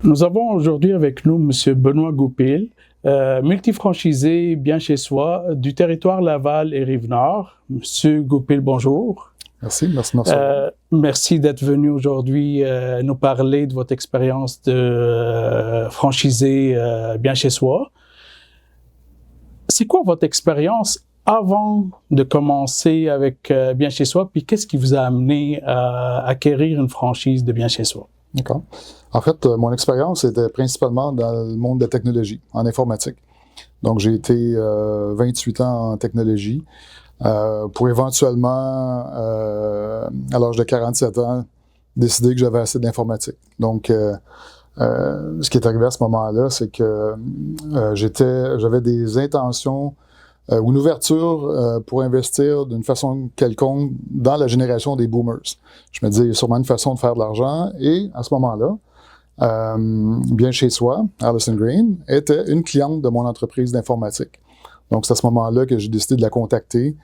Nous avons aujourd'hui avec nous M. Benoît Goupil, multifranchisé bien chez soi du territoire Laval et Rive-Nord. M. Goupil, bonjour. Merci. Merci d'être venu aujourd'hui nous parler de votre expérience de franchisé bien chez soi. C'est quoi votre expérience avant de commencer avec bien chez soi, puis qu'est-ce qui vous a amené à acquérir une franchise de bien chez soi? D'accord. En fait, mon expérience était principalement dans le monde de la technologie, en informatique. Donc, j'ai été 28 ans en technologie pour éventuellement, à l'âge de 47 ans, décider que j'avais assez d'informatique. Donc, ce qui est arrivé à ce moment-là, c'est que j'avais des intentions ou une ouverture pour investir d'une façon quelconque dans la génération des boomers. Je me disais, il y a sûrement une façon de faire de l'argent. Et à ce moment-là, bien chez soi, Allison Green était une cliente de mon entreprise d'informatique. Donc, c'est à ce moment-là que j'ai décidé de la contacter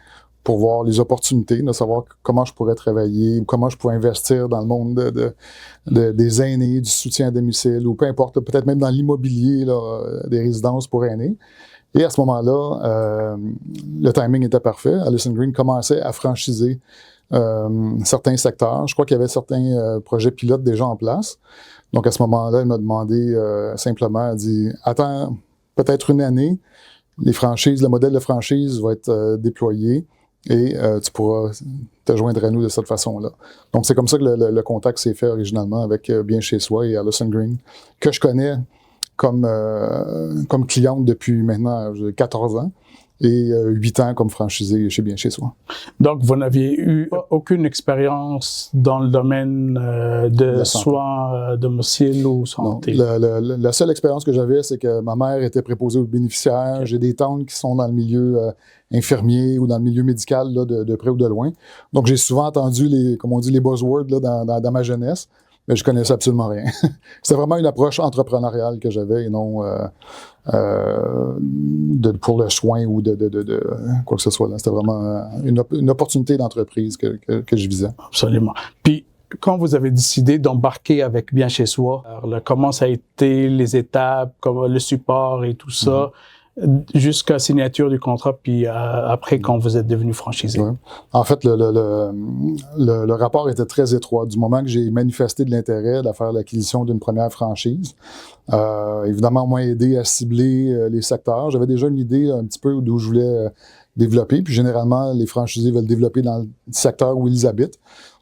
pour voir les opportunités, de savoir comment je pourrais travailler, ou comment je pourrais investir dans le monde des aînés, du soutien à domicile, ou peu importe, peut-être même dans l'immobilier des résidences pour aînés. Et à ce moment-là, le timing était parfait. Allison Green commençait à franchiser certains secteurs. Je crois qu'il y avait certains projets pilotes déjà en place. Donc, à ce moment-là, elle m'a demandé simplement, elle dit « Attends, peut-être une année, le modèle de franchise va être déployé et tu pourras te joindre à nous de cette façon-là. » Donc, c'est comme ça que le contact s'est fait originalement avec Bien chez soi et Allison Green, que je connais comme cliente depuis maintenant 14 ans et 8 ans comme franchisé chez Bien chez soi. Donc, vous n'aviez eu aucune expérience dans le domaine de soins à domicile ou santé? Non. La seule expérience que j'avais, c'est que ma mère était préposée aux bénéficiaires. Okay. J'ai des tantes qui sont dans le milieu infirmier ou dans le milieu médical là, de près ou de loin. Donc, j'ai souvent entendu les buzzwords là, dans ma jeunesse. Mais je connaissais absolument rien. C'était vraiment une approche entrepreneuriale que j'avais et non pour le soin ou de quoi que ce soit. C'était vraiment une opportunité d'entreprise que je visais. Absolument. Puis, quand vous avez décidé d'embarquer avec Bien chez soi, alors, comment ça a été, les étapes, comme le support et tout ça, jusqu'à signature du contrat, puis après, quand vous êtes devenu franchisé? Ouais. En fait, le rapport était très étroit. Du moment que j'ai manifesté de l'intérêt de faire l'acquisition d'une première franchise, évidemment, on m'a aidé à cibler les secteurs. J'avais déjà une idée un petit peu d'où je voulais développer, puis généralement, les franchisés veulent développer dans le secteur où ils habitent.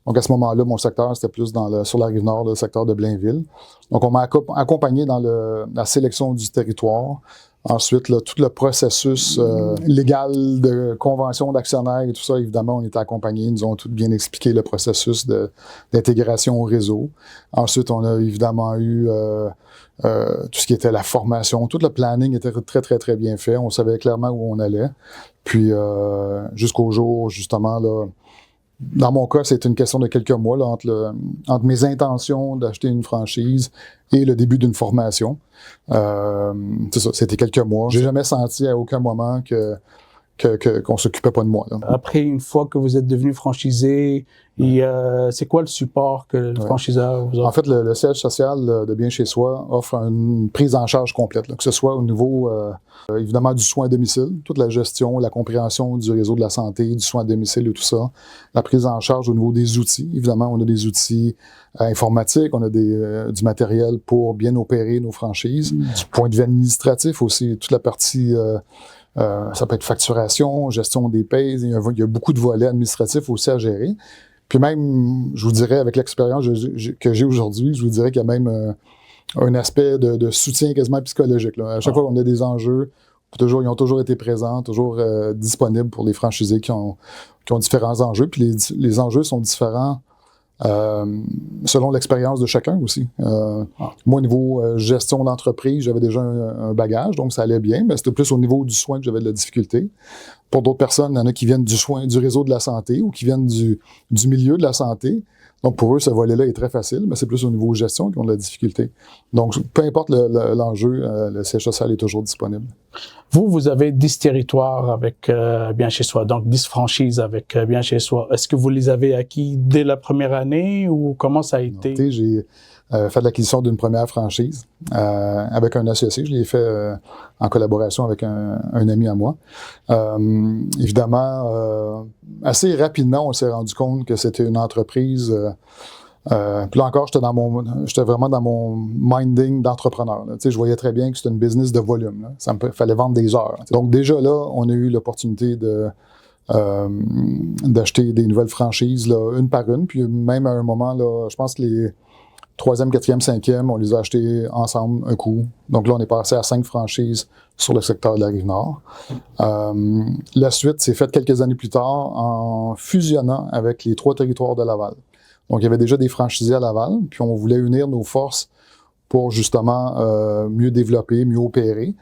Donc, à ce moment-là, mon secteur, c'était plus sur la Rive-Nord, le secteur de Blainville. Donc, on m'a accompagné dans la sélection du territoire. Ensuite, là, tout le processus légal de convention d'actionnaires et tout ça, évidemment, on était accompagnés. Ils nous ont tout bien expliqué le processus d'intégration au réseau. Ensuite, on a évidemment eu tout ce qui était la formation. Tout le planning était très, très, très bien fait. On savait clairement où on allait. Puis, jusqu'au jour, justement, là, dans mon cas, c'est une question de quelques mois là, entre mes intentions d'acheter une franchise et le début d'une formation. C'est ça, c'était quelques mois. J'ai jamais senti à aucun moment qu'on s'occupait pas de moi. Là. Après, une fois que vous êtes devenu franchisé, c'est quoi le support que le franchiseur vous offre? En fait, le siège social de Bien chez soi offre une prise en charge complète, là, que ce soit au niveau, évidemment, du soin à domicile, toute la gestion, la compréhension du réseau de la santé, du soin à domicile et tout ça, la prise en charge au niveau des outils. Évidemment, on a des outils informatiques, on a du matériel pour bien opérer nos franchises. Du point de vue administratif aussi, toute la partie... ça peut être facturation, gestion des paies, il y a beaucoup de volets administratifs aussi à gérer. Puis même, je vous dirais, avec l'expérience que j'ai aujourd'hui, je vous dirais qu'il y a même un aspect de soutien quasiment psychologique. Là. À chaque fois qu'on a des enjeux, ils ont toujours été présents, toujours disponibles pour les franchisés qui ont différents enjeux. Puis les enjeux sont différents selon l'expérience de chacun aussi. Moi, au niveau gestion d'entreprise, j'avais déjà un bagage, donc ça allait bien, mais c'était plus au niveau du soin que j'avais de la difficulté. Pour d'autres personnes, il y en a qui viennent du réseau de la santé ou qui viennent du milieu de la santé. Donc, pour eux, ce volet-là est très facile, mais c'est plus au niveau gestion qu'ils ont de la difficulté. Donc, peu importe l'enjeu, le siège social est toujours disponible. Vous avez 10 territoires avec Bien Chez Soi, donc 10 franchises avec Bien Chez Soi. Est-ce que vous les avez acquis dès la première année ou comment ça a été? J'ai fait l'acquisition d'une première franchise avec un associé. Je l'ai fait en collaboration avec un ami à moi. Évidemment, assez rapidement, on s'est rendu compte que c'était une entreprise... puis là encore, j'étais vraiment dans mon minding d'entrepreneur. Je voyais très bien que c'était une business de volume. Là. Fallait vendre des heures. Donc déjà là, on a eu l'opportunité d'acheter des nouvelles franchises, là, une par une. Puis même à un moment, là, je pense que les 3e, 4e, 5e, on les a achetés ensemble un coup. Donc là, on est passé à 5 franchises sur le secteur de la Rive-Nord. La suite s'est faite quelques années plus tard en fusionnant avec les 3 territoires de Laval. Donc, il y avait déjà des franchisés à Laval, puis on voulait unir nos forces pour justement mieux développer, mieux opérer.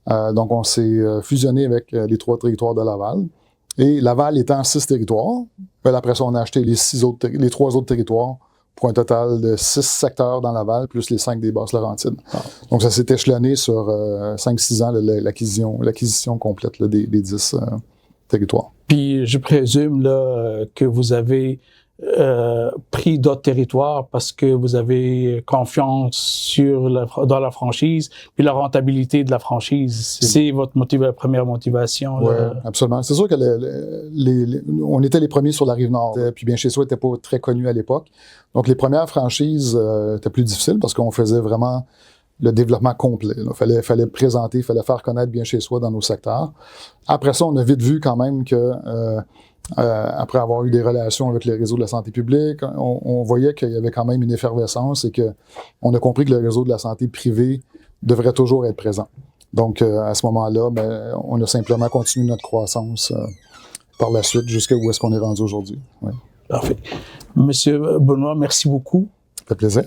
Donc, on s'est fusionné avec les 3 territoires de Laval. Et Laval étant 6 territoires, ben après ça, on a acheté les 3 autres territoires pour un total de 6 secteurs dans Laval, plus les 5 des Basses-Laurentides. Ah. Donc, ça s'est échelonné sur 5-6 ans, l'acquisition complète là, des 10 territoires. Puis, je présume là, que vous avez pris d'autres territoires parce que vous avez confiance dans la franchise, puis la rentabilité de la franchise. C'est votre première motivation. Oui, absolument. C'est sûr que on était les premiers sur la Rive-Nord, puis Bien Chez Soi n'était pas très connu à l'époque. Donc, les premières franchises étaient plus difficiles parce qu'on faisait vraiment le développement complet. Il fallait présenter, il fallait faire connaître Bien Chez Soi dans nos secteurs. Après ça, on a vite vu quand même que après avoir eu des relations avec le réseau de la santé publique, on voyait qu'il y avait quand même une effervescence et qu'on a compris que le réseau de la santé privée devrait toujours être présent. Donc, à ce moment-là, ben, on a simplement continué notre croissance par la suite jusqu'à où est-ce qu'on est rendu aujourd'hui. Ouais. Parfait. Monsieur Benoît, merci beaucoup. Ça fait plaisir.